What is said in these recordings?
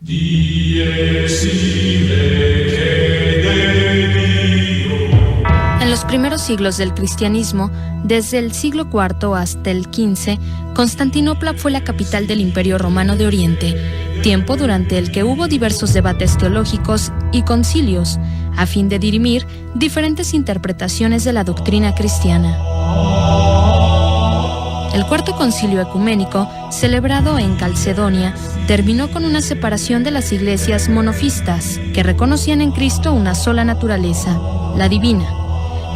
En los primeros siglos del cristianismo, desde el siglo IV hasta el XV, Constantinopla fue la capital del Imperio Romano de Oriente, tiempo durante el que hubo diversos debates teológicos y concilios, a fin de dirimir diferentes interpretaciones de la doctrina cristiana. El Cuarto Concilio Ecuménico, celebrado en Calcedonia, terminó con una separación de las iglesias monofistas, que reconocían en Cristo una sola naturaleza, la divina.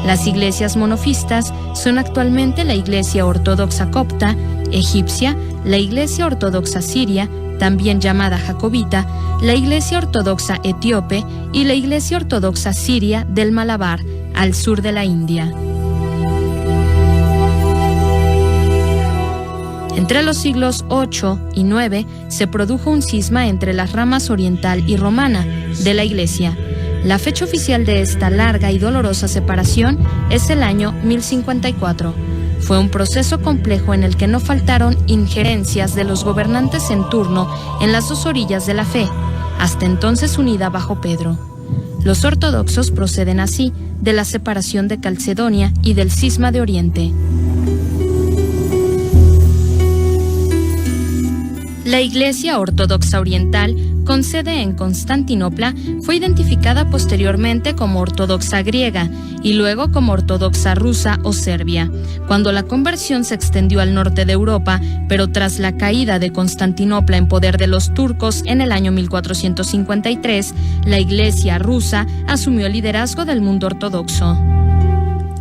Las iglesias monofistas son actualmente la Iglesia Ortodoxa Copta, egipcia, la Iglesia Ortodoxa Siria, también llamada Jacobita, la Iglesia Ortodoxa Etíope y la Iglesia Ortodoxa Siria del Malabar, al sur de la India. Entre los siglos VIII y IX se produjo un cisma entre las ramas oriental y romana de la Iglesia. La fecha oficial de esta larga y dolorosa separación es el año 1054. Fue un proceso complejo en el que no faltaron injerencias de los gobernantes en turno en las dos orillas de la fe, hasta entonces unida bajo Pedro. Los ortodoxos proceden así de la separación de Calcedonia y del cisma de Oriente. La Iglesia Ortodoxa Oriental, con sede en Constantinopla, fue identificada posteriormente como Ortodoxa Griega y luego como Ortodoxa Rusa o Serbia. Cuando la conversión se extendió al norte de Europa, pero tras la caída de Constantinopla en poder de los turcos en el año 1453, la Iglesia rusa asumió el liderazgo del mundo ortodoxo.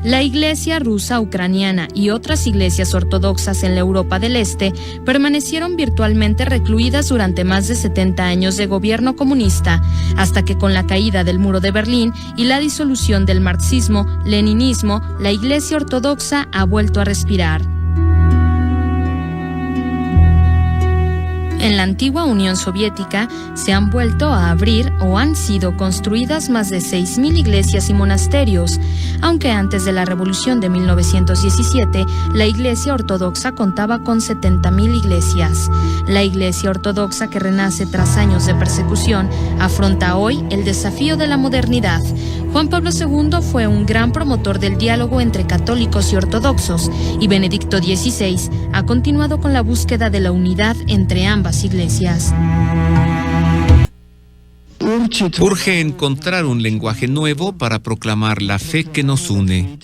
La Iglesia rusa ucraniana y otras iglesias ortodoxas en la Europa del Este permanecieron virtualmente recluidas durante más de 70 años de gobierno comunista, hasta que con la caída del muro de Berlín y la disolución del marxismo-leninismo, la Iglesia ortodoxa ha vuelto a respirar. En la antigua Unión Soviética se han vuelto a abrir o han sido construidas más de 6.000 iglesias y monasterios, aunque antes de la Revolución de 1917 la Iglesia Ortodoxa contaba con 70.000 iglesias. La Iglesia Ortodoxa, que renace tras años de persecución, afronta hoy el desafío de la modernidad. Juan Pablo II fue un gran promotor del diálogo entre católicos y ortodoxos, y Benedicto XVI ha continuado con la búsqueda de la unidad entre ambas iglesias. Urge encontrar un lenguaje nuevo para proclamar la fe que nos une.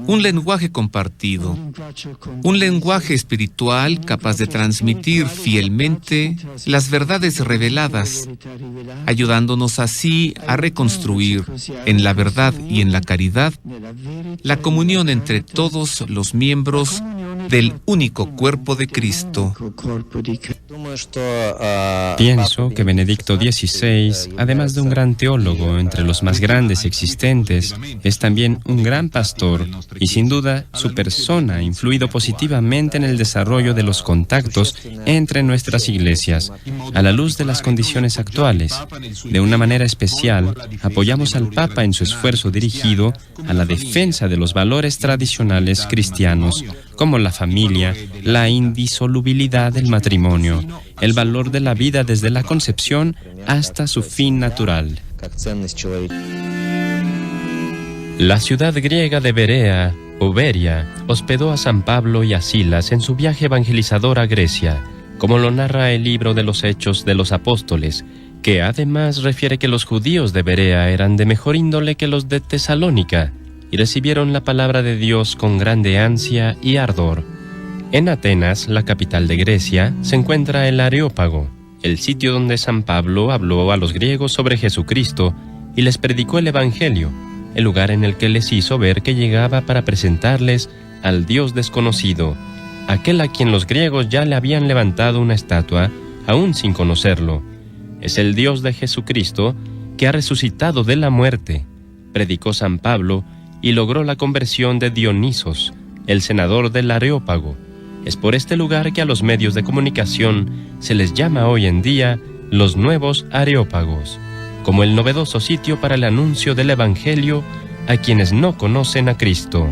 Un lenguaje compartido. Un lenguaje espiritual capaz de transmitir fielmente las verdades reveladas, ayudándonos así a reconstruir en la verdad y en la caridad la comunión entre todos los miembros del único cuerpo de Cristo. Pienso que Benedicto XVI, además de un gran teólogo entre los más grandes existentes, es también un gran pastor y sin duda su persona ha influido positivamente en el desarrollo de los contactos entre nuestras iglesias. A la luz de las condiciones actuales, de una manera especial, apoyamos al Papa en su esfuerzo dirigido a la defensa de los valores tradicionales cristianos, como la familia, la indisolubilidad del matrimonio, el valor de la vida desde la concepción hasta su fin natural. La ciudad griega de Berea, o Beria, hospedó a San Pablo y a Silas en su viaje evangelizador a Grecia, como lo narra el libro de los Hechos de los Apóstoles, que además refiere que los judíos de Berea eran de mejor índole que los de Tesalónica, y recibieron la palabra de Dios con grande ansia y ardor. En Atenas, la capital de Grecia, se encuentra el Areópago, el sitio donde San Pablo habló a los griegos sobre Jesucristo y les predicó el Evangelio, el lugar en el que les hizo ver que llegaba para presentarles al Dios desconocido, aquel a quien los griegos ya le habían levantado una estatua, aún sin conocerlo. Es el Dios de Jesucristo que ha resucitado de la muerte, predicó San Pablo, y logró la conversión de Dionisos, el senador del Areópago. Es por este lugar que a los medios de comunicación se les llama hoy en día los nuevos Areópagos, como el novedoso sitio para el anuncio del Evangelio a quienes no conocen a Cristo.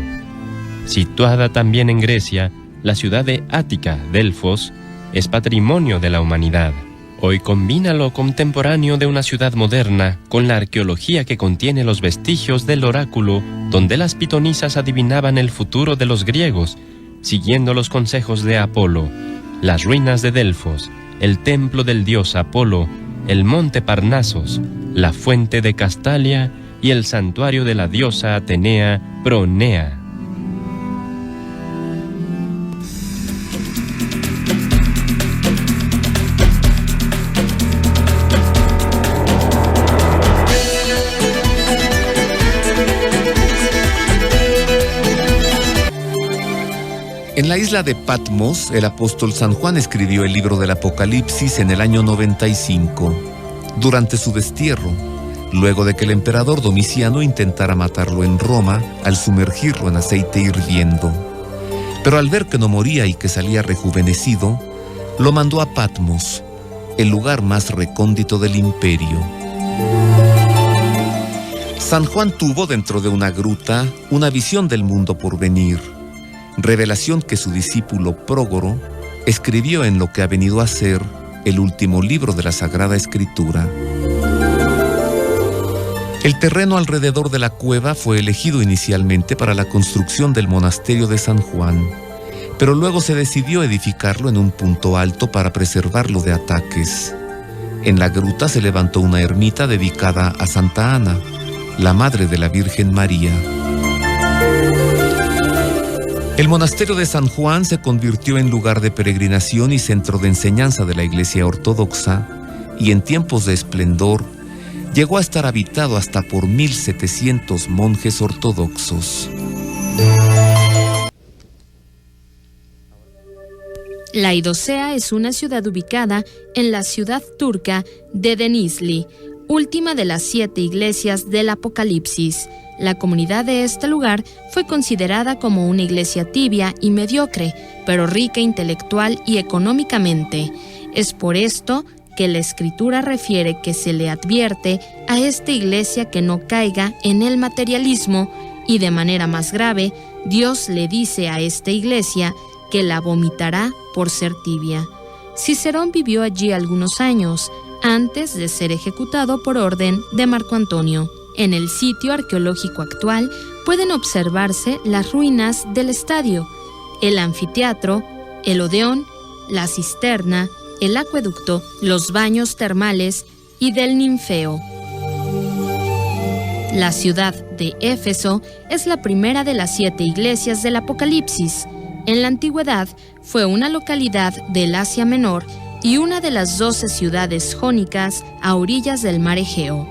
Situada también en Grecia, la ciudad de Ática, Delfos, es patrimonio de la humanidad. Hoy combina lo contemporáneo de una ciudad moderna con la arqueología que contiene los vestigios del oráculo donde las pitonisas adivinaban el futuro de los griegos, siguiendo los consejos de Apolo, las ruinas de Delfos, el templo del dios Apolo, el monte Parnasos, la fuente de Castalia y el santuario de la diosa Atenea Pronea. En la isla de Patmos, el apóstol San Juan escribió el libro del Apocalipsis en el año 95, durante su destierro, luego de que el emperador Domiciano intentara matarlo en Roma al sumergirlo en aceite hirviendo. Pero al ver que no moría y que salía rejuvenecido, lo mandó a Patmos, el lugar más recóndito del imperio. San Juan tuvo dentro de una gruta una visión del mundo por venir, revelación que su discípulo Prógoro escribió en lo que ha venido a ser el último libro de la Sagrada Escritura. El terreno alrededor de la cueva fue elegido inicialmente para la construcción del monasterio de San Juan, pero luego se decidió edificarlo en un punto alto para preservarlo de ataques. En la gruta se levantó una ermita dedicada a Santa Ana, la madre de la Virgen María. El monasterio de San Juan se convirtió en lugar de peregrinación y centro de enseñanza de la Iglesia Ortodoxa, y en tiempos de esplendor llegó a estar habitado hasta por 1,700 monjes ortodoxos. Laodicea es una ciudad ubicada en la ciudad turca de Denizli, última de las 7 iglesias del Apocalipsis. La comunidad de este lugar fue considerada como una iglesia tibia y mediocre, pero rica intelectual y económicamente. Es por esto que la Escritura refiere que se le advierte a esta iglesia que no caiga en el materialismo, y de manera más grave, Dios le dice a esta iglesia que la vomitará por ser tibia. Cicerón vivió allí algunos años, antes de ser ejecutado por orden de Marco Antonio. En el sitio arqueológico actual pueden observarse las ruinas del estadio, el anfiteatro, el odeón, la cisterna, el acueducto, los baños termales y del ninfeo. La ciudad de Éfeso es la primera de las 7 iglesias del Apocalipsis. En la antigüedad fue una localidad del Asia Menor y una de las 12 ciudades jónicas a orillas del mar Egeo.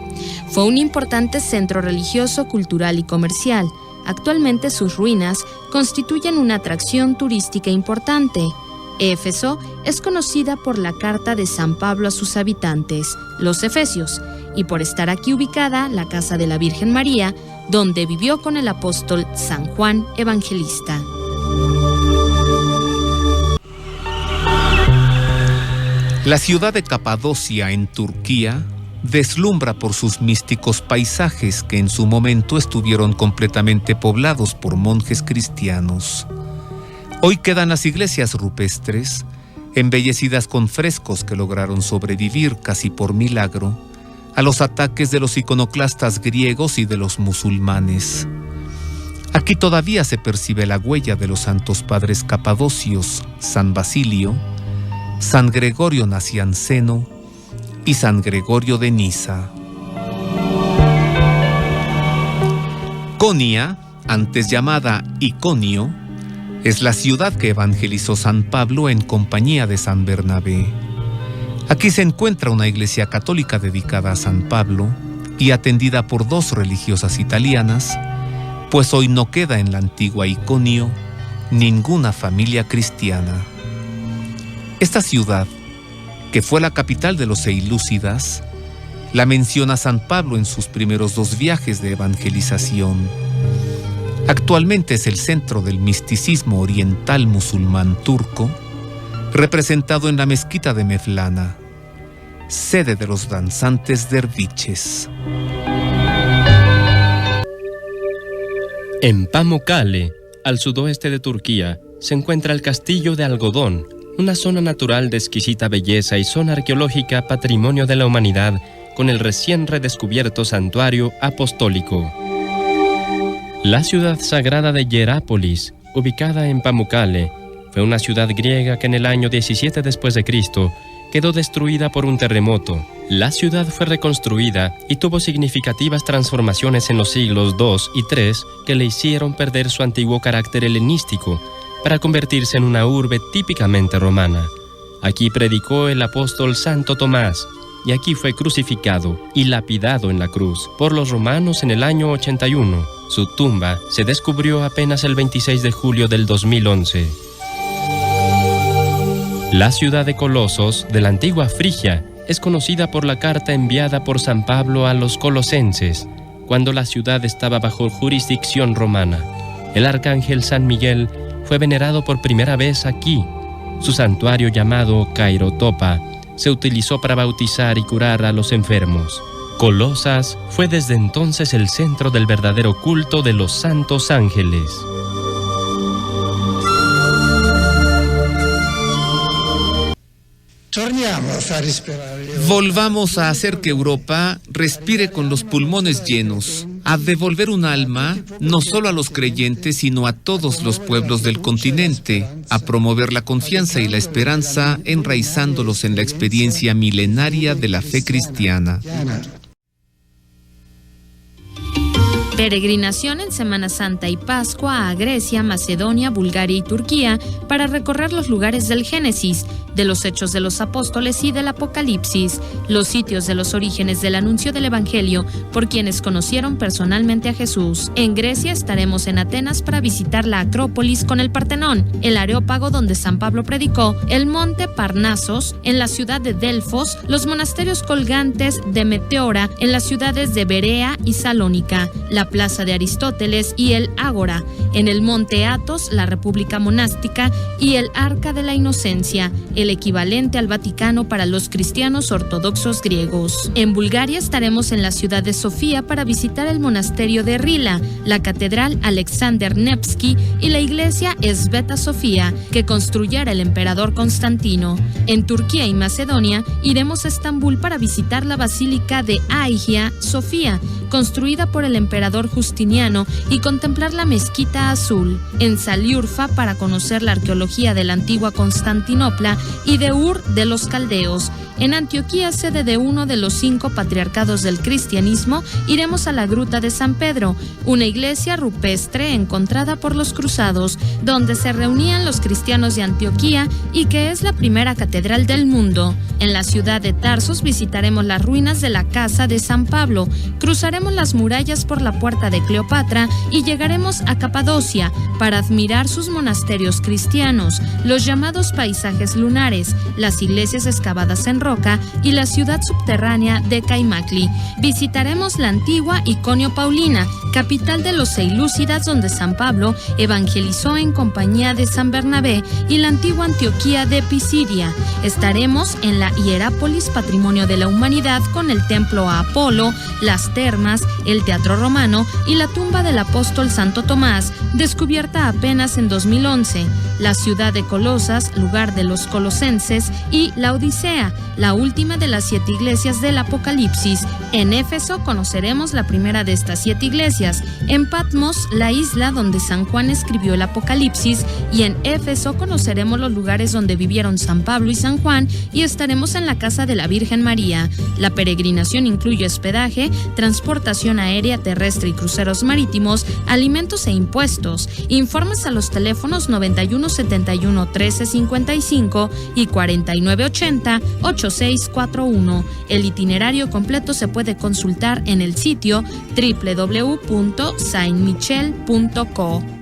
Fue un importante centro religioso, cultural y comercial. Actualmente sus ruinas constituyen una atracción turística importante. Éfeso es conocida por la carta de San Pablo a sus habitantes, los efesios, y por estar aquí ubicada la casa de la Virgen María, donde vivió con el apóstol San Juan Evangelista. La ciudad de Capadocia, en Turquía, deslumbra por sus místicos paisajes que en su momento estuvieron completamente poblados por monjes cristianos. Hoy quedan las iglesias rupestres, embellecidas con frescos que lograron sobrevivir casi por milagro a los ataques de los iconoclastas griegos y de los musulmanes. Aquí todavía se percibe la huella de los santos padres capadocios, San Basilio, San Gregorio Nacianceno y San Gregorio de Niza. Konia, antes llamada Iconio, es la ciudad que evangelizó San Pablo en compañía de San Bernabé. Aquí se encuentra una iglesia católica dedicada a San Pablo y atendida por 2 religiosas italianas, pues hoy no queda en la antigua Iconio ninguna familia cristiana. Esta ciudad, que fue la capital de los seilúcidas, la menciona San Pablo en sus primeros 2 viajes de evangelización. Actualmente es el centro del misticismo oriental musulmán turco, representado en la mezquita de Mevlana, sede de los danzantes derviches. En Pamukkale, al sudoeste de Turquía, se encuentra el castillo de algodón, una zona natural de exquisita belleza y zona arqueológica patrimonio de la humanidad, con el recién redescubierto santuario apostólico. La ciudad sagrada de Hierápolis, ubicada en Pamukkale, fue una ciudad griega que en el año 17 después de Cristo quedó destruida por un terremoto. La ciudad fue reconstruida y tuvo significativas transformaciones en los siglos II y III que le hicieron perder su antiguo carácter helenístico para convertirse en una urbe típicamente romana. Aquí predicó el apóstol Santo Tomás y aquí fue crucificado y lapidado en la cruz por los romanos en el año 81. Su tumba se descubrió apenas el 26 de julio del 2011. La ciudad de Colosos, de la antigua Frigia, es conocida por la carta enviada por San Pablo a los colosenses, cuando la ciudad estaba bajo jurisdicción romana. El arcángel San Miguel fue venerado por primera vez aquí. Su santuario llamado Kairotopa se utilizó para bautizar y curar a los enfermos. Colosas fue desde entonces el centro del verdadero culto de los santos ángeles. Volvamos a hacer que Europa respire con los pulmones llenos, a devolver un alma no solo a los creyentes, sino a todos los pueblos del continente, a promover la confianza y la esperanza, enraizándolos en la experiencia milenaria de la fe cristiana. Peregrinación en Semana Santa y Pascua a Grecia, Macedonia, Bulgaria y Turquía para recorrer los lugares del Génesis, de los Hechos de los Apóstoles y del Apocalipsis, los sitios de los orígenes del anuncio del Evangelio por quienes conocieron personalmente a Jesús. En Grecia estaremos en Atenas para visitar la Acrópolis con el Partenón, el Areópago donde San Pablo predicó, el monte Parnasos, en la ciudad de Delfos, los monasterios colgantes de Meteora, en las ciudades de Berea y Salónica, la Plaza de Aristóteles y el Ágora, en el monte Athos, la República Monástica y el Arca de la Inocencia, el equivalente al Vaticano para los cristianos ortodoxos griegos. En Bulgaria estaremos en la ciudad de Sofía para visitar el monasterio de Rila, la catedral Alexander Nevsky y la iglesia Sveta Sofía, que construyera el emperador Constantino. En Turquía y Macedonia iremos a Estambul para visitar la basílica de Hagia Sofía, construida por el emperador Justiniano, y contemplar la mezquita azul. En Saliurfa para conocer la arqueología de la antigua Constantinopla y de Ur de los Caldeos. En Antioquía, sede de uno de los 5 patriarcados del cristianismo, iremos a la Gruta de San Pedro, una iglesia rupestre encontrada por los cruzados, donde se reunían los cristianos de Antioquía y que es la primera catedral del mundo. En la ciudad de Tarsos visitaremos las ruinas de la casa de San Pablo, cruzaremos las murallas por la puerta de Cleopatra y llegaremos a Capadocia para admirar sus monasterios cristianos, los llamados paisajes lunares, las iglesias excavadas en roca y la ciudad subterránea de Caimakli. Visitaremos la antigua Iconio Paulina, capital de los seilúcidas, donde San Pablo evangelizó en compañía de San Bernabé, y la antigua Antioquía de Pisidia. Estaremos en la Hierápolis, patrimonio de la humanidad, con el templo a Apolo, las termas, el teatro romano y la tumba del apóstol Santo Tomás, descubierta apenas en 2011, la ciudad de Colosas, lugar de los colosenses, y la Odisea, la última de las 7 iglesias del Apocalipsis. En Éfeso conoceremos la primera de estas 7 iglesias, en Patmos, la isla donde San Juan escribió el Apocalipsis, y en Éfeso conoceremos los lugares donde vivieron San Pablo y San Juan, y estaremos en la casa de la Virgen María. La peregrinación incluye hospedaje, transportación aérea, terrestre y cruceros marítimos, alimentos e impuestos. Informes a los teléfonos 91 71 13 55 y 49 80 8641. El itinerario completo se puede consultar en el sitio www.saintmichel.co.